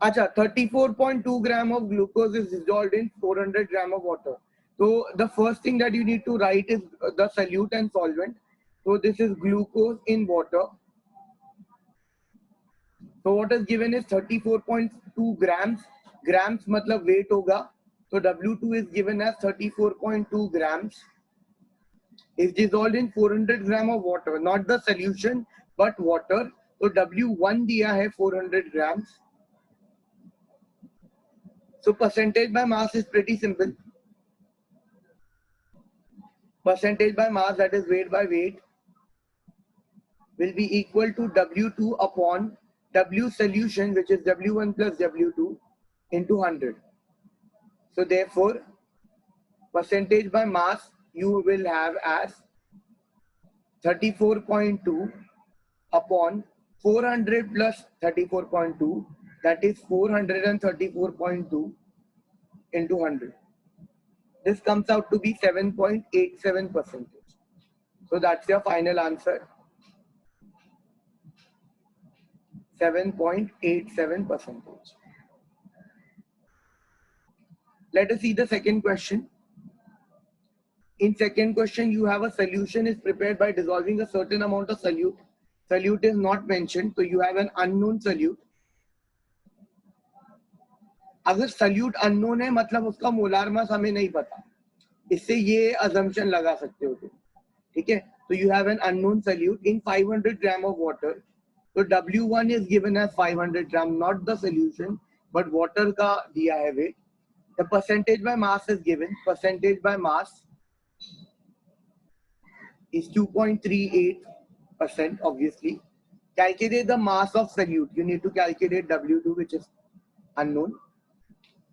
Acha, 34.2 gram of glucose is dissolved in 400 gram of water. So the first thing that you need to write is the solute and solvent. So this is glucose in water. So what is given is 34.2 grams. Grams matlab weight hoga. So W2 is given as 34.2 grams. Is dissolved in 400 gram of water, not the solution but water. So W1 दिया है 400 grams. So percentage by mass is pretty simple. Percentage by mass, that is weight by weight, will be equal to W2 upon W solution, which is W1 plus W2 into 100. So therefore, percentage by mass you will have as 34.2 upon 400 plus 34.2, that is 434.2 into 100. This comes out to be 7.87%. So that's your final answer. 7.87%. Let us see the second question. In second question, you have a solution is prepared by dissolving a certain amount of solute. Solute is not mentioned, so you have an unknown solute. अगर solute unknown है मतलब उसका molar mass हमें नहीं पता, इससे ये assumption लगा सकते हो तुम, ठीक है? So you have an unknown solute in 500 gram of water. So W1 is given as 500 gram, not the solution, but water का दिया है weight. The percentage by mass is given. Percentage by mass is 2.38%, obviously. Calculate the mass of solute. You need to calculate W2, which is unknown.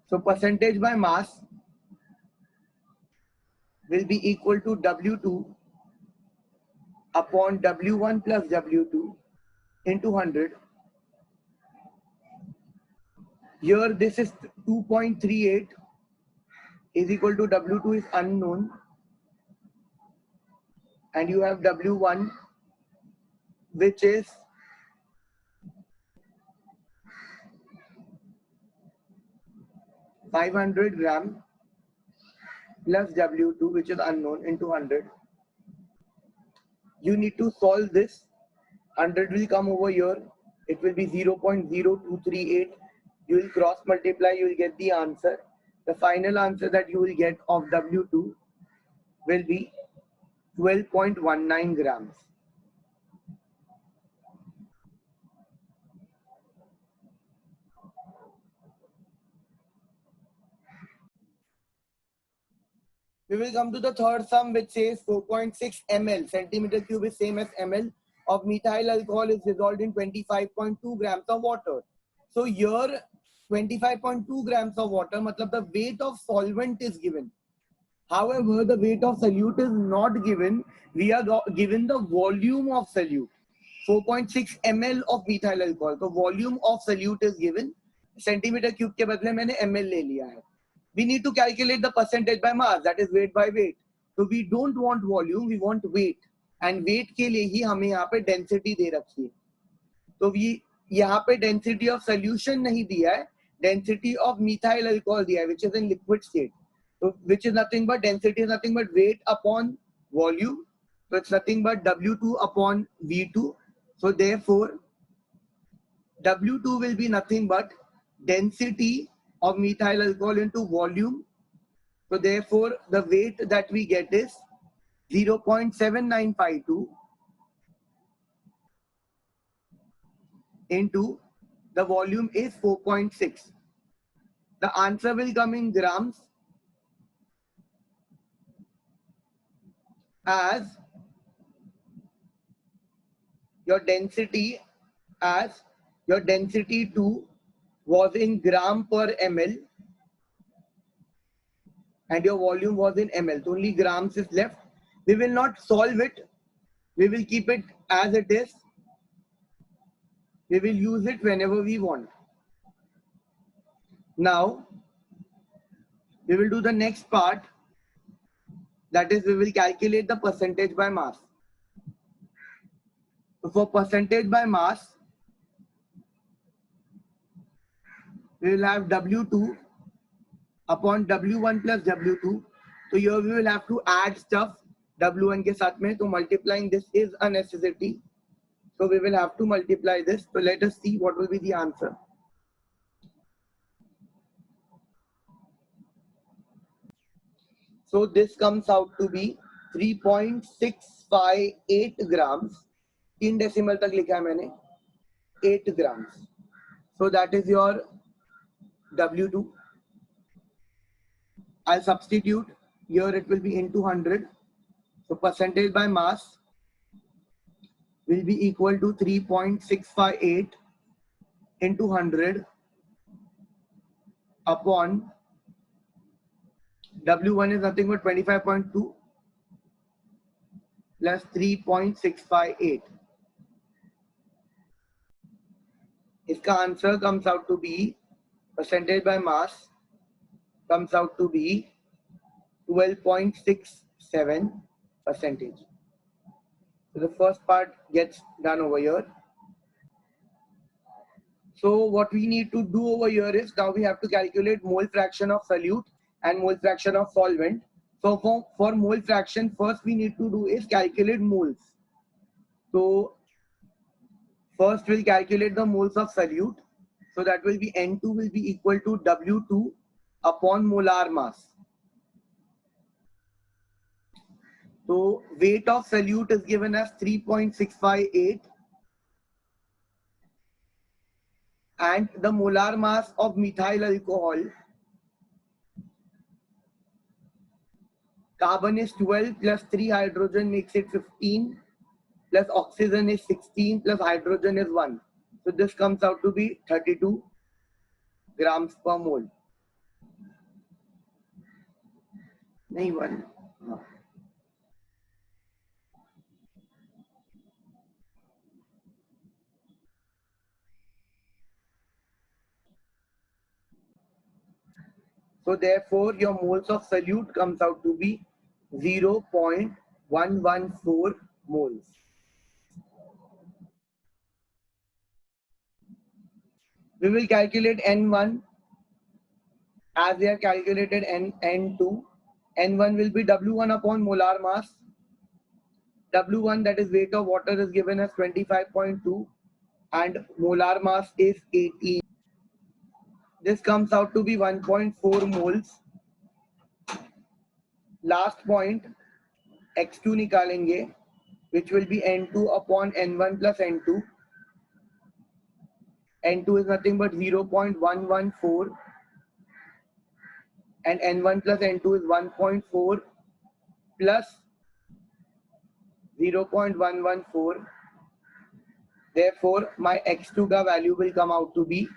So percentage by mass will be equal to W2 upon W1 plus W2 into 100. Here this is 2.38 is equal to W2 is unknown, and you have W1, which is 500 gram plus W2, which is unknown, into 100. You need to solve this. 100 will come over here. It will be 0.0238. You will cross multiply. You will get the answer. The final answer that you will get of W2 will be 12.19 grams. We will come to the third sum, which says 4.6 ml, centimeter cube is same as ml, of methyl alcohol is dissolved in 25.2 grams of water. So here 25.2 grams of water, matlab the weight of solvent is given. However, the weight of solute is not given. We are given the volume of solute. 4.6 ml of methyl alcohol. So volume of solute is given. Centimeter cube के बदले मैंने ml ले लिया है. We need to calculate the percentage by mass, that is weight by weight. So we don't want volume, we want weight. And weight के लिए ही हमें यहाँ पे density दे रखी है. तो यहाँ पे density of solution नहीं दिया है, density of methyl alcohol दिया है, which is in liquid state. So which is nothing but density is nothing but weight upon volume. So it's nothing but W2 upon V2. So therefore, W2 will be nothing but density of methyl alcohol into volume. So therefore, the weight that we get is 0.7952 into the volume is 4.6. The answer will come in grams as your density 2 was in gram per ml and your volume was in ml. So only grams is left. We will not solve it. We will keep it as it is. We will use it whenever we want. Now, we will do the next part. That is, we will calculate the percentage by mass. So for percentage by mass, we will have W2 upon W1 plus W2. So here we will have to add stuff W1 के साथ में. So multiplying this is a necessity. So we will have to multiply this. So let us see what will be the answer. So this comes out to be 3.658 grams. 3 decimal तक लिखा है मैंने. 8 grams. So that is your W2. I'll substitute. Here it will be into 100. So percentage by mass will be equal to 3.658 into 100 upon W1 is nothing but 25.2 plus 3.658. इसका answer comes out to be percentage by mass comes out to be 12.67%. So the first part gets done over here. So what we need to do over here is now we have to calculate mole fraction of solute and mole fraction of solvent. So for mole fraction, first we need to do is calculate moles. So first we'll calculate the moles of solute. So that will be N2 will be equal to W2 upon molar mass. So weight of solute is given as 3.658 and the molar mass of methyl alcohol, carbon is 12 plus 3 hydrogen makes it 15 plus oxygen is 16 plus hydrogen is 1. So this comes out to be 32 grams per mole. नहीं 1. So therefore your moles of solute comes out to be 0.114 moles. We will calculate N1 as they are calculated N2. N1 will be W1 upon molar mass. W1, that is weight of water, is given as 25.2 and molar mass is 18. This comes out to be 1.4 moles. Last point, X2 निकालेंगे, which will be N2 upon N1 plus N2. N2 is nothing but 0.114 and N1 plus N2 is 1.4 plus 0.114. Therefore, my X2 ka value will come out to be,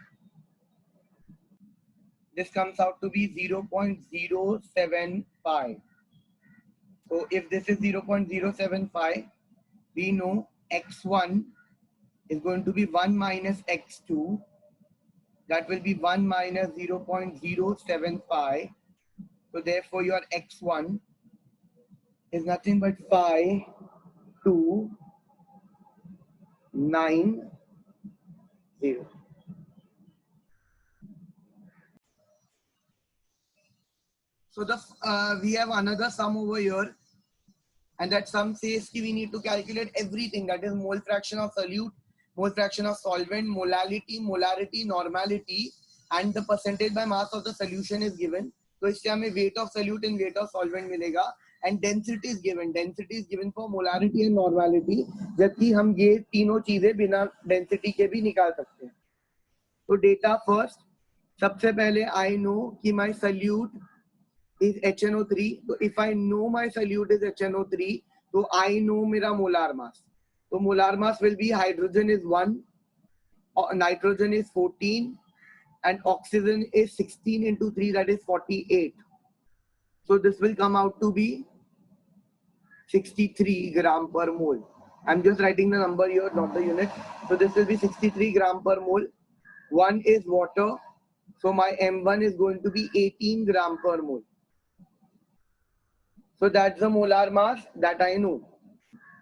this comes out to be 0.075. So if this is 0.075, we know X1 is going to be 1 minus X2. That will be 1 minus 0.075. So therefore your X1 is nothing but 5290. So we have another sum over here, and that sum says we need to calculate everything, that is mole fraction of solute, mole fraction of solvent, molarity, normality, and the percentage by mass of the solution is given. So इससे हमें weight of solute and weight of solvent मिलेगा, and density is given. Density is given for molarity and normality, जबकि हम ये तीनों चीजें बिना density के भी निकाल सकते हैं. तो data first. सबसे पहले I know कि my solute is HNO3. So if I know my solute is HNO3, so I know मेरा molar mass. So molar mass will be hydrogen is 1, nitrogen is 14, and oxygen is 16 into 3, that is 48. So this will come out to be 63 gram per mole. I'm just writing the number here, not the unit. So this will be 63 gram per mole. 1 is water. So my M1 is going to be 18 gram per mole. So that's the molar mass that I know.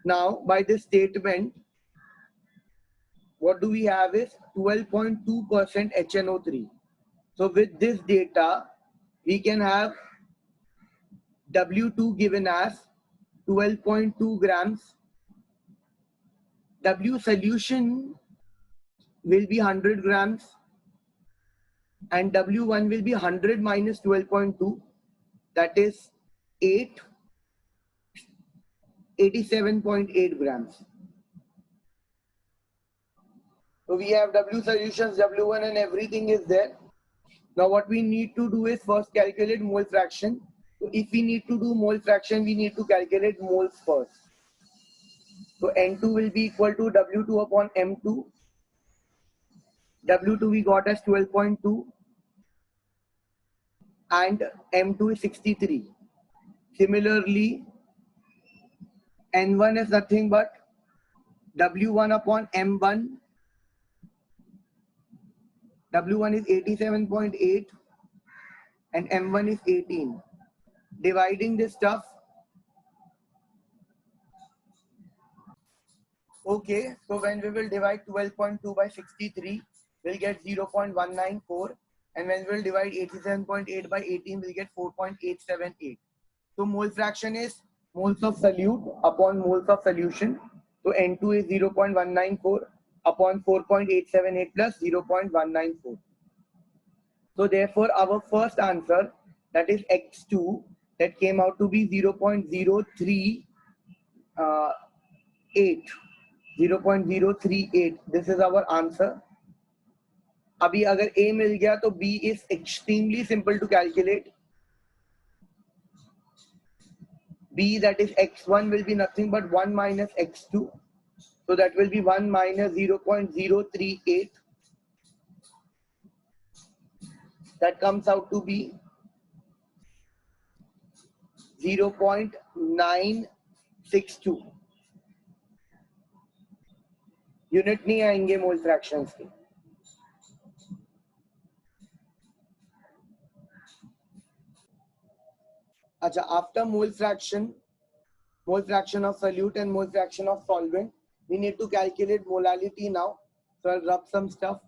Now by this statement, what do we have is 12.2% HNO3. So with this data, we can have W2 given as 12.2 grams. W solution will be 100 grams and W1 will be 100 minus 12.2, that is 87.8 grams. So we have W solutions, W1 and everything is there. Now what we need to do is first calculate mole fraction. So if we need to do mole fraction, we need to calculate moles first. So N2 will be equal to W2 upon M2. W2 we got as 12.2 and M2 is 63. Similarly, N1 is nothing but W1 upon M1. W1 is 87.8 and M1 is 18. Dividing this stuff. Okay, so when we will divide 12.2 by 63, we'll get 0.194. And when we'll divide 87.8 by 18, we'll get 4.878. So mole fraction is moles of solute upon moles of solution. So N2 is 0.194 upon 4.878 plus 0.194. So therefore, our first answer, that is X2, that came out to be 0.038. 0.038. This is our answer. अभी अगर A मिल गया तो B is extremely simple to calculate. B, that is X1, will be nothing but 1 minus X2. So that will be 1 minus 0.038. That comes out to be 0.962. Unit नहीं आएंगे मोल fractions के. अच्छा, after mole fraction of solute and mole fraction of solvent, we need to calculate molality now. So I'll rub some stuff.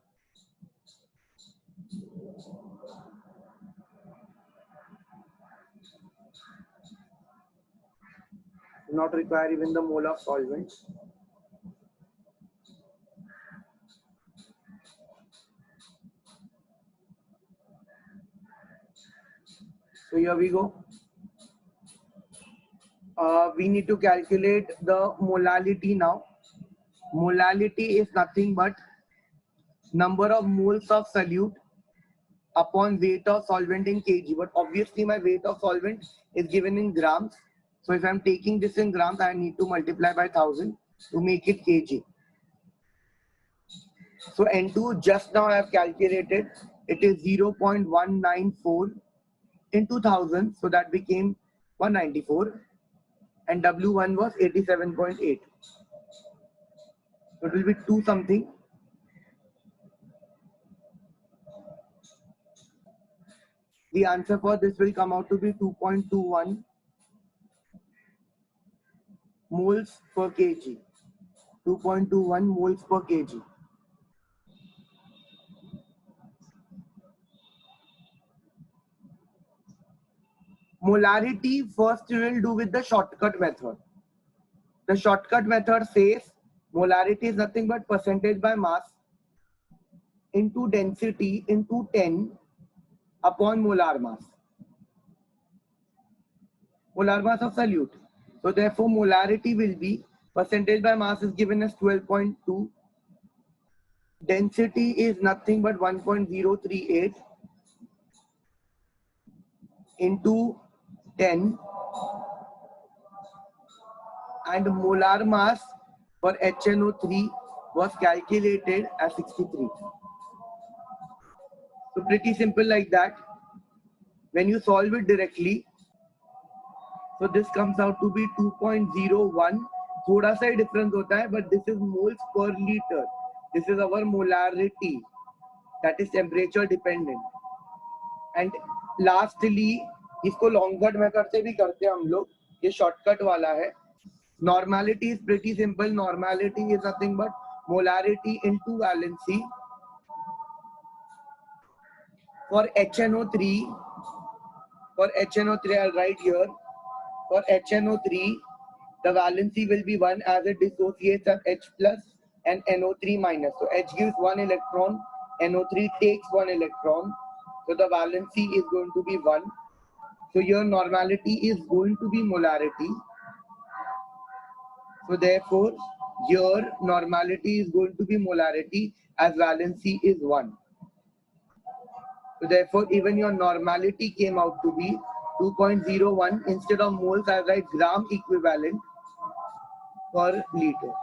Not require even the mole of solvent. So here we go. We need to calculate the molality now. Molality is nothing but number of moles of solute upon weight of solvent in kg. But obviously my weight of solvent is given in grams. So if I'm taking this in grams, I need to multiply by 1000 to make it kg. So N2 just now I have calculated, it is 0.194 into 1000. So that became 194. And W1 was 87.8. So it will be 2 something. The answer for this will come out to be 2.21 moles per kg. 2.21 moles per kg. Molarity first we will do with the shortcut method. The shortcut method says molarity is nothing but percentage by mass into density into 10 upon molar mass. Molar mass of solute. So therefore molarity will be percentage by mass is given as 12.2. Density is nothing but 1.038 into 10, and molar mass for HNO3 was calculated as 63. So pretty simple like that. When you solve it directly, so this comes out to be 2.01. थोड़ा सा difference होता है, but this is moles per liter. This is our molarity, that is temperature dependent. And lastly, इसको longcut method से भी करते हैं हम लोग, ये शॉर्टकट वाला है. Normality is pretty simple. Normality is nothing but molarity into valency For HNO3, I'll write here. For HNO3, the valency will be 1 as it dissociates as H plus and NO3 minus. So H gives 1 electron, NO3 takes 1 electron. So the valency is going to be 1. So your normality is going to be molarity. So therefore, your normality is going to be molarity as valency is 1. So therefore, even your normality came out to be 2.01. Instead of moles, I write gram equivalent per liter.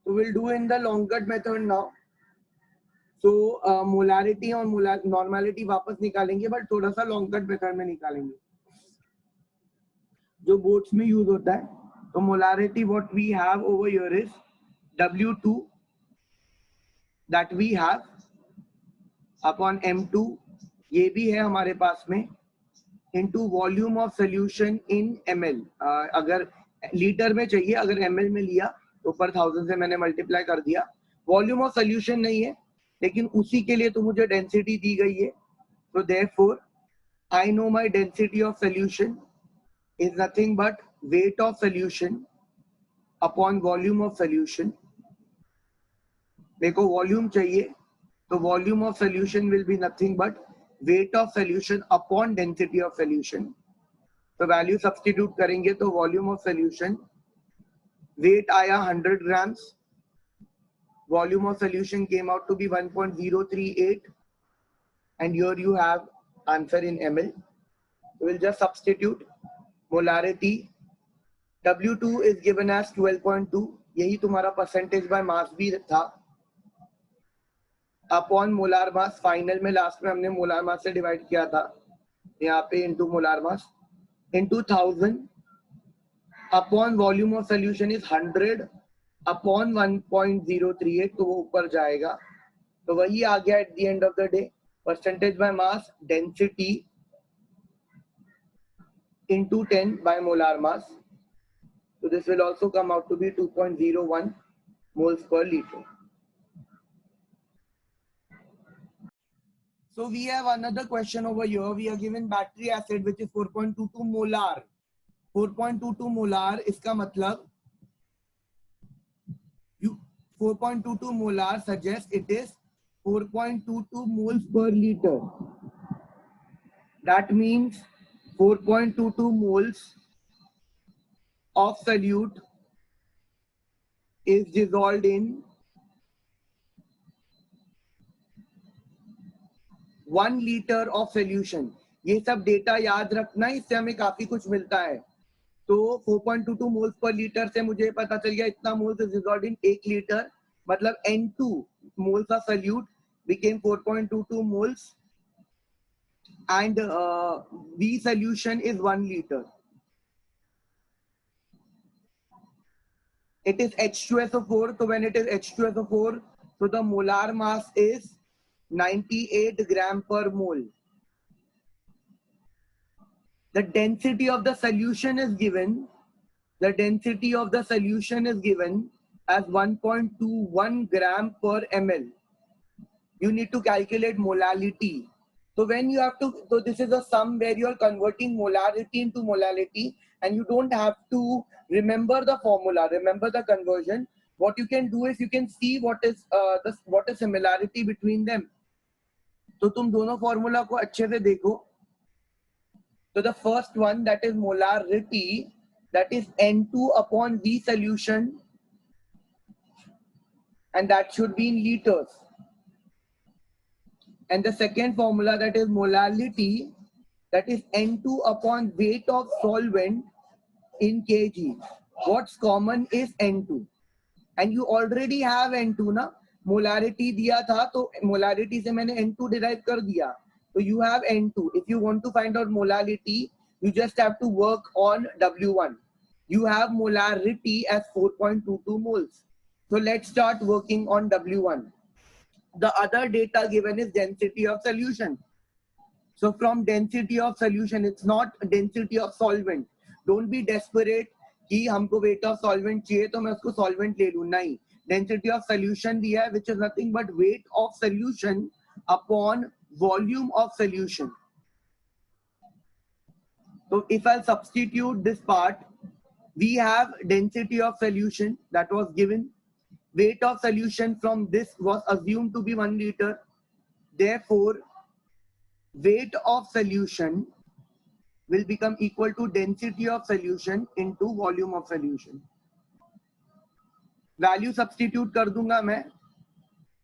So we'll do in the Longcut method now. So molarity और normality वापस निकालेंगे, but थोड़ा सा Longcut method में निकालेंगे जो boats में use होता है. तो molarity what we have over here is W2 that we have upon M2, ये भी है हमारे पास में, into volume of solution in ml. अगर लीटर में चाहिए, अगर ml में लिया तो पर 1000 से मैंने मल्टीप्लाई कर दिया. वॉल्यूम ऑफ सोल्यूशन नहीं है, लेकिन उसी के लिए तो मुझे डेंसिटी दी गई है. So therefore, I know my density of solution is nothing but weight of solution upon volume of solution. देखो वॉल्यूम चाहिए, तो volume of solution will be nothing but weight of solution upon density of solution. तो value substitute करेंगे तो volume of solution, wait आया 100 grams, volume of solution came out to be 1.038, and here you have answer in ml. So we'll just substitute. Molarity W2 is given as 12.2, यही तुम्हारा percentage by mass भी था, upon molar mass. Final में last में हमने molar mass से divide किया था, यहाँ पे into molar mass into 1000 upon volume of solution is 100 upon 1.038, तो वो ऊपर जाएगा. तो वही आ गया at the end of the day, percentage by mass density into 10 by molar mass. So this will also come out to be 2.01 moles per liter. So we have another question over here. We are given battery acid which is 4.22 molar. 4.22 molar, इसका मतलब 4.22 molar suggests it is 4.22 moles per liter. That means 4.22 moles of solute is dissolved in 1 liter of solution. ये सब data याद रखना, इससे हमें काफी कुछ मिलता है. तो 4.22 मोल्स पर लीटर से मुझे पता चल गया इतना moles is dissolved in 1 litre, मतलब N2 moles of solute became 4.22 moles and V solution is 1 liter. It is H2SO4, so when it is H2SO4, so the molar mass is 98 gram per mole. The density of the solution is given. The density of the solution is given as 1.21 gram per ml. You need to calculate molality. So when you have to, so this is a sum where you are converting molarity into molality, and you don't have to remember the formula, remember the conversion. What you can do is you can see what is similarity between them. तो तुम दोनों formula को अच्छे से देखो. So the first one, that is molarity, that is N2 upon V solution, and that should be in liters. And the second formula, that is molality, that is N2 upon weight of solvent in kg. What's common is N2, and you already have N2 ना. Molarity दिया था तो molarity से मैंने N2 derive कर दिया, so you have N2. If you want to find out molality, you just have to work on W1. You have molarity as 4.22 moles. So let's start working on W1. The other data given is density of solution. So from density of solution, it's not density of solvent. Don't be desperate. कि हमको weight of solvent चाहिए तो मैं उसको solvent ले लूं, नहीं, density of solution दिया है which is nothing but weight of solution upon volume of solution. So if I substitute this part, we have density of solution that was given. Weight of solution from this was assumed to be 1 liter. Therefore, weight of solution will become equal to density of solution into volume of solution. Value substitute कर दूंगा मैं.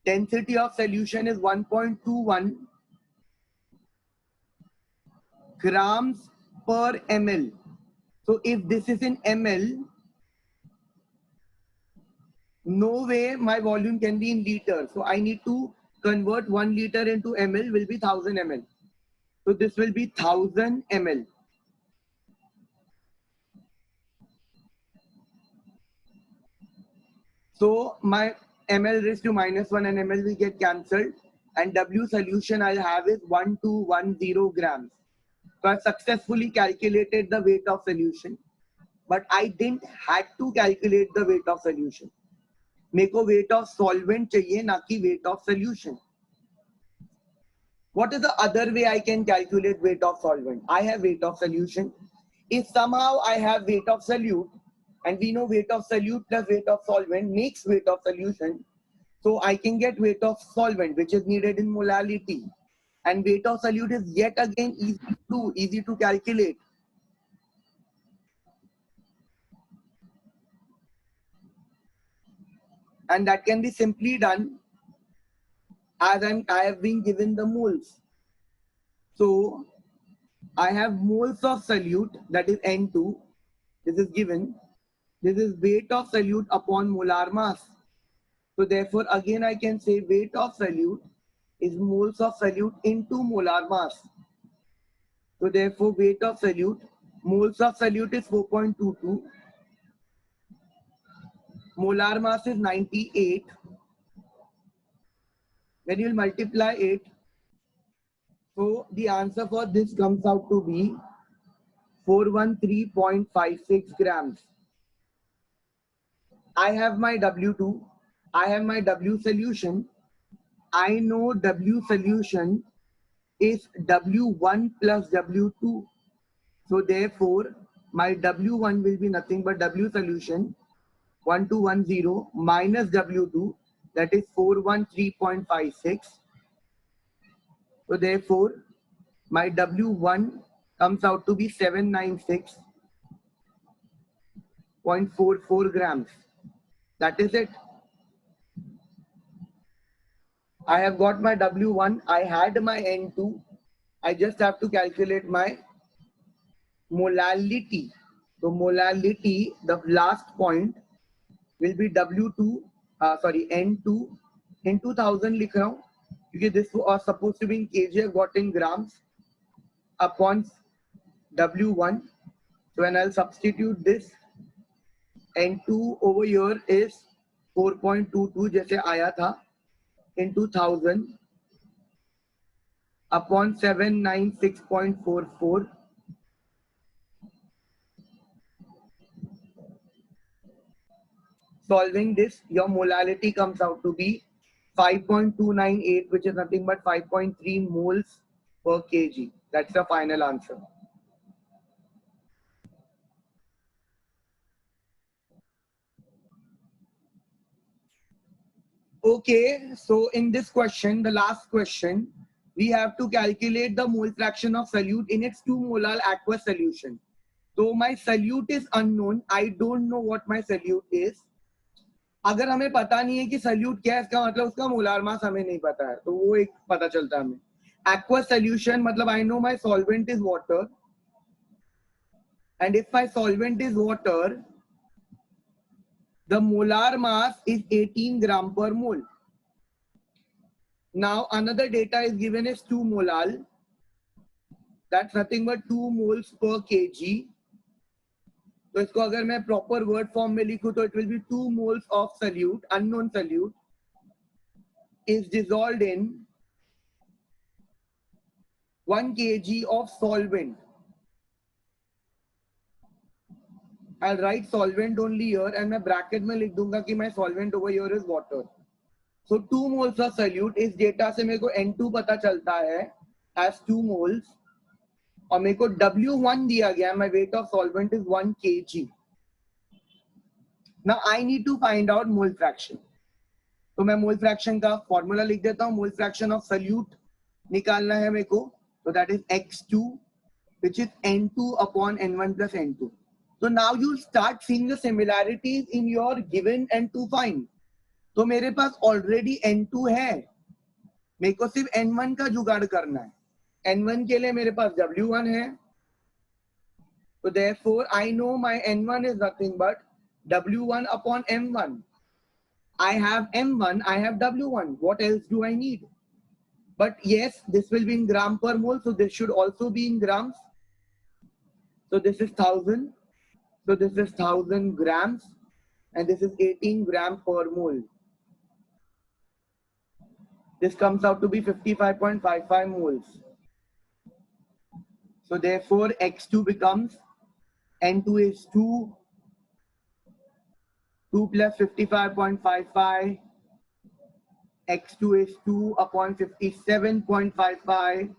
Density of solution is 1.21 grams per ml. So if this is in ml, no way my volume can be in liters. So I need to convert 1 liter into ml, will be 1000 ml. So this will be 1000 ml. So my ml raised to -1 and ml will get cancelled. And W solution I'll have is 1210 grams. So I've successfully calculated the weight of solution. But I didn't had to calculate the weight of solution. मेरे को weight of solvent चाहिए, ना कि weight of solution. What is the other way I can calculate weight of solvent? I have weight of solution. If somehow I have weight of solute, and we know weight of solute plus weight of solvent makes weight of solution, so I can get weight of solvent, which is needed in molality. And weight of solute is yet again easy to calculate. And that can be simply done as I have been given the moles. So I have moles of solute, that is N2. This is given. This is weight of solute upon molar mass. So therefore, again I can say weight of solute is moles of solute into molar mass. So therefore, weight of solute, moles of solute is 4.22. Molar mass is 98. When you will multiply it, so the answer for this comes out to be 413.56 grams. I have my W2. I have my W solution. I know W solution is W1 plus W2. So therefore, my W1 will be nothing but W solution 1210 minus W2, that is 413.56. So therefore, my W1 comes out to be 796.44 grams. That is it. I have got my W1. I had my N2. I just have to calculate my molality. So molality, the last point will be N2 in 2000 लिख रहा हूँ क्योंकि this was supposed to be in kg. I got in grams upon W1. So when I'll substitute this, N2 over here is 4.22 जैसे आया था into 1000 upon 796.44. Solving this, your molality comes out to be 5.298, which is nothing but 5.3 moles per kg. That's the final answer. Okay, so in this question, the last question, we have to calculate the mole fraction of solute in its 2 molar aqueous solution. So my solute is unknown. I don't know what my solute is. अगर हमें पता नहीं है कि salute क्या है, इसका मतलब उसका मोलार मास हमें नहीं पता है, तो वो एक पता चलता है हमें. Aqueous solution मतलब I know my solvent is water, and if my solvent is water, the molar mass is 18 gram per mole. Now another data is given as 2 molar. That's nothing but 2 moles per kg. तो इसको अगर मैं proper word form में लिखूं तो it will be 2 moles of solute, unknown solute, is dissolved in 1 kg of solvent. I'll write solvent only here and मैं bracket में लिख दूंगा कि my solvent over here is water. So 2 moles of solute, इस data से मेरे को N2 पता चलता है as 2 moles और मेरे को W1 दिया गया, my weight of solvent is 1 kg. Now I need to find out mole fraction. तो मैं मोल फ्रैक्शन का फॉर्मूला लिख देता हूँ. मोल फ्रैक्शन ऑफ सल्यूट निकालना है मेरे को, तो that is x2 which is n2 upon n1 plus n2. So now you start seeing the similarities in your given and to find. तो मेरे पास ऑलरेडी n2 है, मेरे को सिर्फ n1 का जुगाड़ करना है. n1 के लिए मेरे पास w1 है, तो therefore I know my n1 is nothing but w1 upon m1. I have m1, I have w1. What else do I need? But yes, this will be in gram per mole, so this should also be in grams. So this is 1000. So this is 1000 grams, and this is 18 gram per mole. This comes out to be 55.55 moles. So therefore, x2 becomes n2 is 2 plus 55.55. x2 is 2 upon 57.55.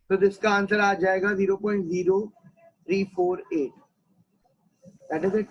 So this का answer आ जाएगा 0.0348. That is it.